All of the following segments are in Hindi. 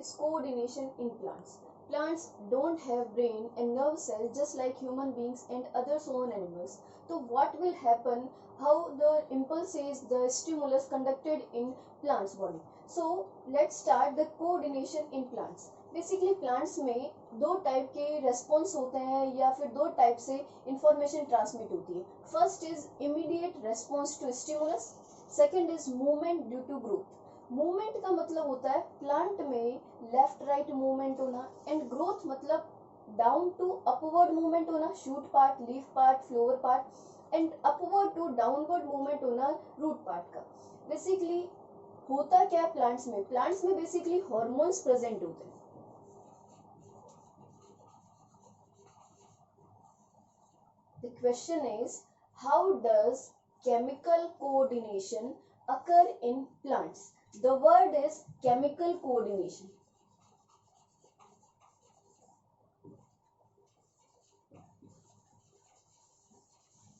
is coordination in plants. Plants don't have brain and nerve cells just like human beings and other zoonoid animals. So what will happen? How the impulse is the stimulus conducted in plants body. So let's start the coordination in plants. Basically plants में दो टाइप के रेस्पॉन्स होते हैं या फिर दो टाइप से इंफॉर्मेशन ट्रांसमिट होती है. First is immediate response to stimulus, second is movement due to growth. Movement का मतलब होता है प्लांट में लेफ्ट राइट मूवमेंट होना एंड ग्रोथ मतलब डाउन टू अपवर्ड मूवमेंट होना, shoot part, leaf part, flower part and upward to downward movement होना रूट पार्ट का. बेसिकली होता क्या है प्लांट्स में बेसिकली हार्मोन्स प्रेजेंट होते हैं. The question is, how does chemical coordination occur in plants? The word is chemical coordination.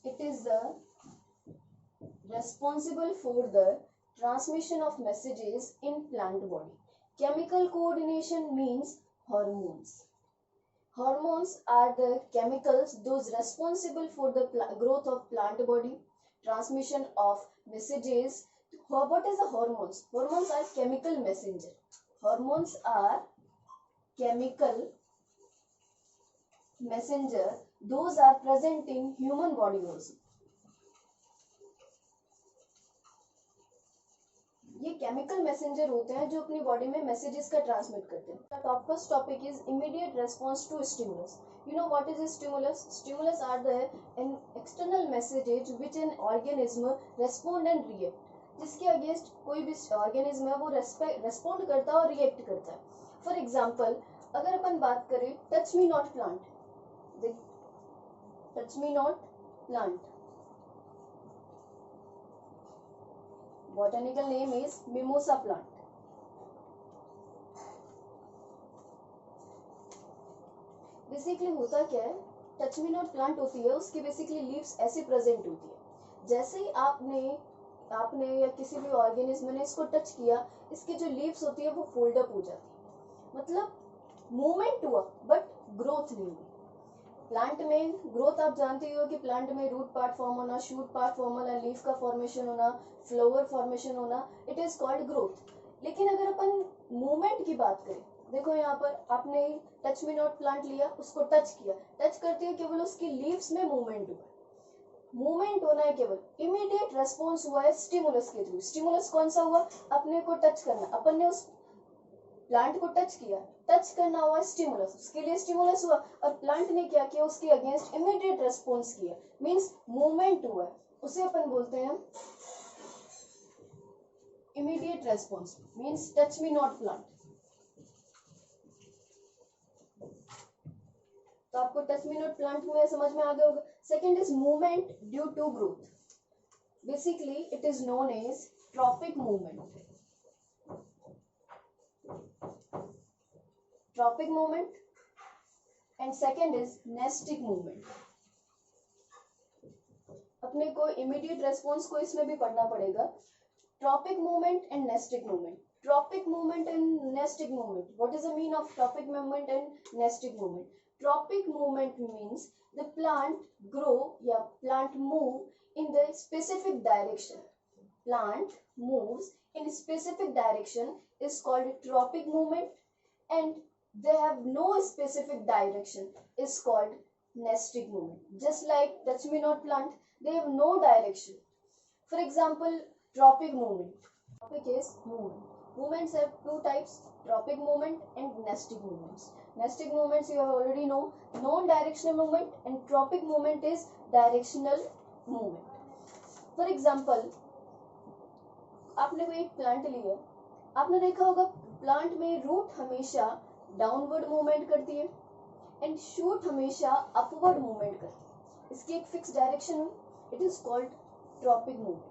It is responsible for the transmission of messages in plant body. Chemical coordination means hormones. Hormones are the chemicals those responsible for the growth of plant body, transmission of messages. What is the hormones? Hormones are chemical messenger. Hormones are chemical messenger. Those are present in human body also. ये केमिकल मैसेंजर होते हैं जो अपनी बॉडी में मैसेजेस का ट्रांसमिट करते हैं. The first topic is immediate response to stimulus. You know what is stimulus? Stimulus are the an external messages which an organism respond and react. जिसके अगेंस्ट कोई भी ऑर्गेनिज्म है वो रेस्पॉन्ड करता है और रिएक्ट करता है. फॉर एग्जाम्पल अगर अपन बात करें touch me not plant, touch me not plant, botanical name is mimosa plant. Basically होता क्या है, टच मी नॉट प्लांट होती है उसकी बेसिकली लीव्स ऐसे प्रेजेंट होती है. जैसे ही आपने या किसी भी ऑर्गेनिज्म ने इसको टच किया, इसकी जो लीव्स होती है वो फोल्ड अप हो जाती है. मतलब मूवमेंट हुआ बट ग्रोथ नहीं हुई. प्लांट में ग्रोथ आप जानते हो कि प्लांट में रूट पार्ट फॉर्म होना, शूट पार्ट फॉर्म होना, लीफ का फॉर्मेशन होना, फ्लावर फॉर्मेशन होना, इट इज कॉल्ड ग्रोथ. लेकिन अगर अपन मूवमेंट की बात करें, देखो यहाँ पर आपने टच मी नॉट प्लांट लिया, उसको टच किया, टच करते हुए केवल उसकी लीव्स में मूवमेंट हुआ. मूवमेंट होना है केवल, इमीडिएट रेस्पॉन्स हुआ है स्टिमुलस के थ्रू. स्टिमुलस कौन सा हुआ? अपने को टच करना, अपन ने उस प्लांट को टच किया, टच करना हुआ स्टिमुलस, उसके लिए स्टिमुलस हुआ और प्लांट ने क्या किया उसके अगेंस्ट इमीडिएट रेस्पॉन्स किया, मींस मूवमेंट हुआ. उसे अपन बोलते हैं immediate response, means touch me not plant. तो आपको टच मी नॉट प्लांट में समझ में आ गया होगा. Second is movement due to growth. Basically it is known as tropic movement. Tropic movement and second is nastic movement. अपने को इमीडिएट रेस्पॉन्स को इसमें भी पढ़ना पड़ेगा. Tropic movement and nastic movement. Tropic movement and nastic movement. What is the mean of tropic movement and nastic movement? Tropic movement means the plant grow या plant move in the specific direction. Plant moves in specific direction is called tropic movement, and they have no specific direction is called nestic movement. Just like touch me not plant, they have no direction. For example, tropic movement. Tropic is movement. Movements have two types: tropic movement and nestic movements. Nestic movements you already know, non-directional movement, and tropic movement is directional movement. For example, आपने कोई एक प्लांट लिया, आपने देखा होगा प्लांट में रूट हमेशा डाउनवर्ड मूवमेंट करती है एंड शूट हमेशा अपवर्ड मूवमेंट करती है. इसकी एक फिक्स डायरेक्शन है, it is called tropic movement.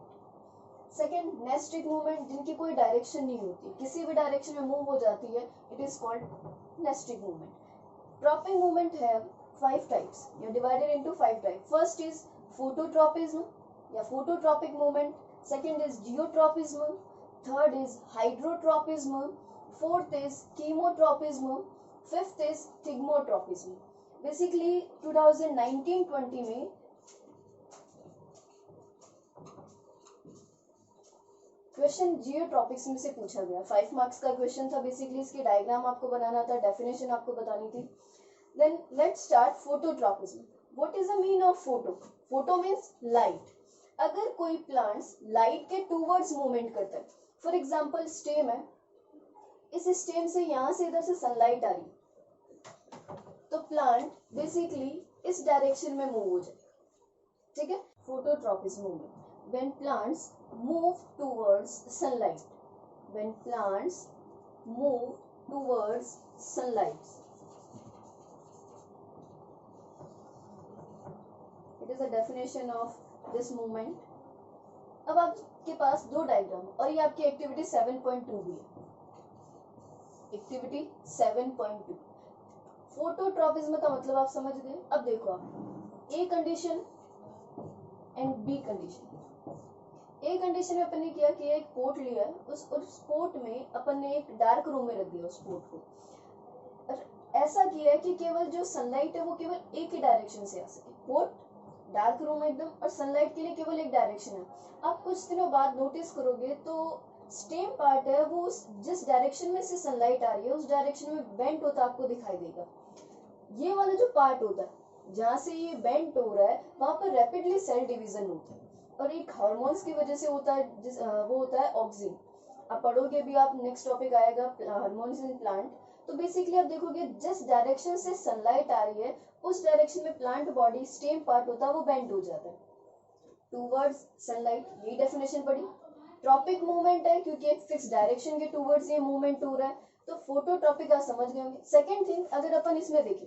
Second nastic movement, जिनकी कोई डायरेक्शन नहीं होती, किसी भी डायरेक्शन में मूव हो जाती है, it is called nastic movement. Tropic movement have 5 types. You are divided into 5 types. First is phototropism या phototropic movement. Second is geotropism. Third is hydrotropism. fourth is chemotropism, fifth is thigmotropism. Basically 2019-20 में क्वेश्चन जियोट्रॉपिक्स में से पूछा गया, 5 मार्क्स का क्वेश्चन था। बेसिकली इसकी डायग्राम आपको बनाना था, डेफिनेशन आपको बतानी थी। Then let's start phototropism. What is the mean of photo? Photo means light. अगर कोई प्लांट्स लाइट के टूवर्ड्स मूवमेंट करता है, फॉर एग्जांपल स्टेम है, इस स्टेम से यहाँ से इधर से सनलाइट आ रही, तो प्लांट बेसिकली इस डायरेक्शन में मूव हो जाए, ठीक है। Phototropism movement when plants move towards sunlight, when plants move towards sunlight, it is a definition of this movement. अब आपके पास दो डायग्राम और ये आपकी एक्टिविटी 7.2 भी है, एक्टिविटी 7.2। फोटोट्रॉपिज्म का मतलब आप समझ गए। अब देखो आप A condition and B condition. A condition में अपन ने किया कि एक पोर्ट लिया, उस पोर्ट में अपन ने एक डार्क रूम में रख दिया उस पोर्ट को, और ऐसा किया है कि केवल जो सनलाइट है वो केवल एक ही डायरेक्शन से आ सके। पोर्ट डार्क रूम एकदम, और सनलाइट के लिए केवल एक डायरेक्शन है। आप कुछ दिनों बाद नोटिस करोगे तो स्टेम पार्ट है वो जिस डायरेक्शन में से सनलाइट आ रही है उस डायरेक्शन में बेंट होता आपको दिखाई देगा। ये वाला जो पार्ट होता है जहाँ से ये बेंट हो रहा है वहां पर रैपिडली सेल डिवीजन होता है, और एक हार्मोन्स की वजह से होता है, वो होता है ऑक्सिन। आप पढ़ोगे भी, आप नेक्स्ट टॉपिक आएगा हार्मोन्स इन प्लांट। तो बेसिकली आप देखोगे जिस डायरेक्शन से सनलाइट आ रही है उस डायरेक्शन में प्लांट बॉडी स्टेम पार्ट होता है वो बेंड हो जाता है टूवर्ड्स सनलाइट। यही डेफिनेशन पड़ी। ट्रॉपिक मूवमेंट है क्योंकि एक फिक्स डायरेक्शन के टूवर्ड्स ये मूवमेंट हो रहा है, तो फोटोट्रॉपिक आप समझ गए होंगे। सेकेंड थिंग, अगर अपन इसमें देखें,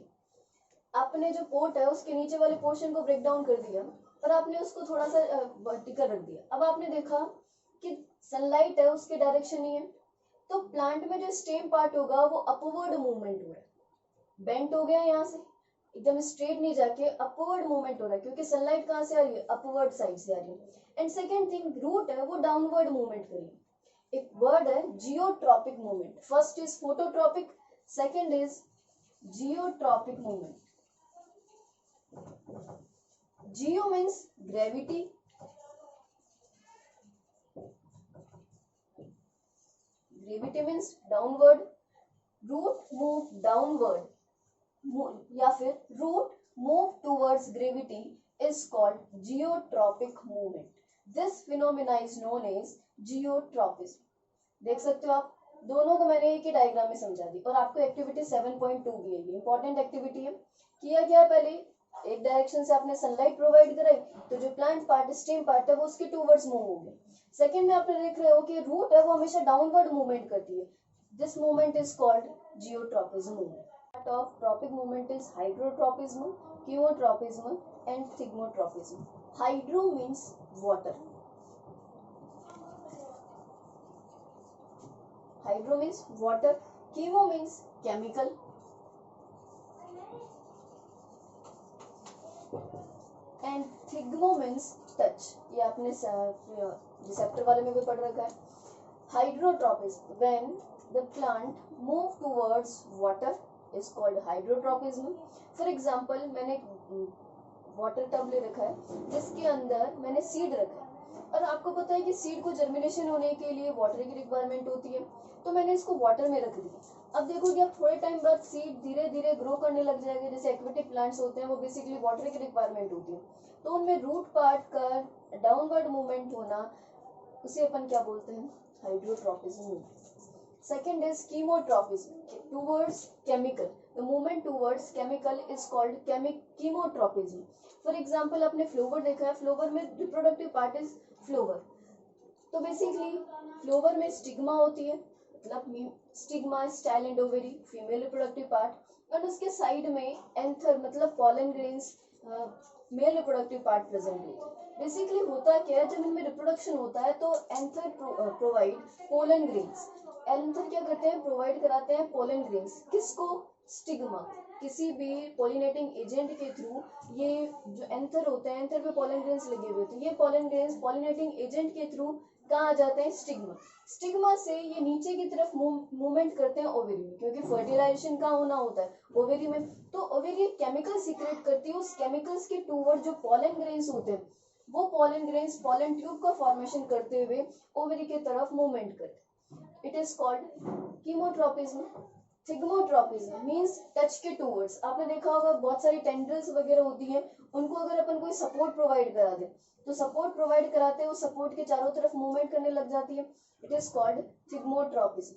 आपने जो पोर्ट है उसके नीचे वाले पोर्शन को ब्रेक डाउन कर दिया और आपने उसको थोड़ा सा वर्टिकल रख दिया। अब आपने देखा कि सनलाइट है उसके डायरेक्शन ही है, तो प्लांट में जो स्टेम पार्ट होगा वो अपवर्ड मूवमेंट हो रहा है, बेंट हो गया, यहाँ से एकदम स्ट्रेट नहीं जाके अपवर्ड मूवमेंट हो रहा है, क्योंकि सनलाइट कहाँ से आ रही है? अपवर्ड साइड से आ रही है। एंड सेकेंड थिंग, रूट है वो डाउनवर्ड मूवमेंट करेगी। एक वर्ड है geotropic movement. First is phototropic, second is geotropic movement. Geo means gravity, gravity means downward, root move downward, या फिर root move towards gravity is called geotropic movement. This phenomena is known as geotropism. देख सकते हो आप, दोनों को मैंने एक ही डायग्राम में समझा दी, और आपको एक्टिविटी 7.2 भी है, इंपॉर्टेंट एक्टिविटी है। किया गया पहले एक डायरेक्शन से आपने सनलाइट प्रोवाइड कराई, तो जो प्लांट पार्ट स्टेम पार्ट है वो उसके टूवर्ड्स मूव हो गए। सेकंड में आपने देख रहे हो कि रूट है वो हमेशा डाउनवर्ड मूवमेंट करती है। This movement is called geotropism movement. Part of tropic movement is hydrotropism, chemotropism and thigmotropism. Hydro means water, hydro means water, chemo means chemical, and thigmo means touch. ये आपने रिसेप्टर वाले में भी पढ़ रखा है। Hydrotropism, when the plant move towards water is called hydrotropism. For example, मैंने वाटर टब ले रखा है जिसके अंदर मैंने सीड रखा है, और आपको पता है कि सीड को जर्मिनेशन होने के लिए वाटर की रिक्वायरमेंट होती है, तो मैंने इसको वाटर में रख दिया। अब देखोगे आप थोड़े टाइम बाद सीड धीरे धीरे ग्रो करने लग जाएगा। जैसे एक्वेटिक प्लांट्स होते हैं वो बेसिकली वाटर की रिक्वायरमेंट होती है, तो उनमें रूट पार्ट का डाउनवर्ड मूवमेंट होना, उसे अपन क्या बोलते हैं? Hydrotropism. Second is chemotropism, towards chemical, the movement towards chemical is called chemotropism. For example, आपने फ्लोवर देखा है, फ्लोवर में रिप्रोडक्टिव पार्ट इज फ्लोवर, तो बेसिकली फ्लोवर में स्टिग्मा होती है, मतलब stigma, style and ovary, female reproductive part, और उसके साइड में एंथर मतलब pollen grains, male reproductive part present होता है। बेसिकली होता क्या है, जब इनमें रिप्रोडक्शन होता है तो anther provide pollen grains. Anther क्या करते हैं? प्रोवाइड कराते हैं पोलन ग्रेन्स। किसको? स्टिग्मा। किसी भी पोलिनेटिंग एजेंट के थ्रू ये जो एंथर होते हैं, एंथर पे पोलन ग्रेन्स लगे हुए होते हैं, ये पोलन ग्रेन्स पोलिनेटिंग एजेंट के थ्रू कहाँ आ जाते हैं, स्टिग्मा। स्टिग्मा से ये नीचे की तरफ मूवमेंट करते हैं ओवेरी में, क्योंकि फर्टिलाइजेशन कहाँ होना होता है, ओवेरी में। तो ओवेरी केमिकल सीक्रेट करती है, उस केमिकल्स के टूवर्ड जो पॉलन ग्रेन्स होते हैं, वो पॉलन ग्रेन्स पॉलन ट्यूब का फॉर्मेशन करते हुए ओवेरी की तरफ मूवमेंट करते। It is called chemotropism. Thigmotropism means touch के टूवर्ड्स। आपने देखा होगा बहुत सारी टेंड्रिल्स वगैरह होती हैं, उनको अगर अपन कोई सपोर्ट प्रोवाइड करा दे, तो सपोर्ट प्रोवाइड कराते हैं, उस सपोर्ट के चारों तरफ मूवमेंट करने लग जाती है। It is called thigmotropism.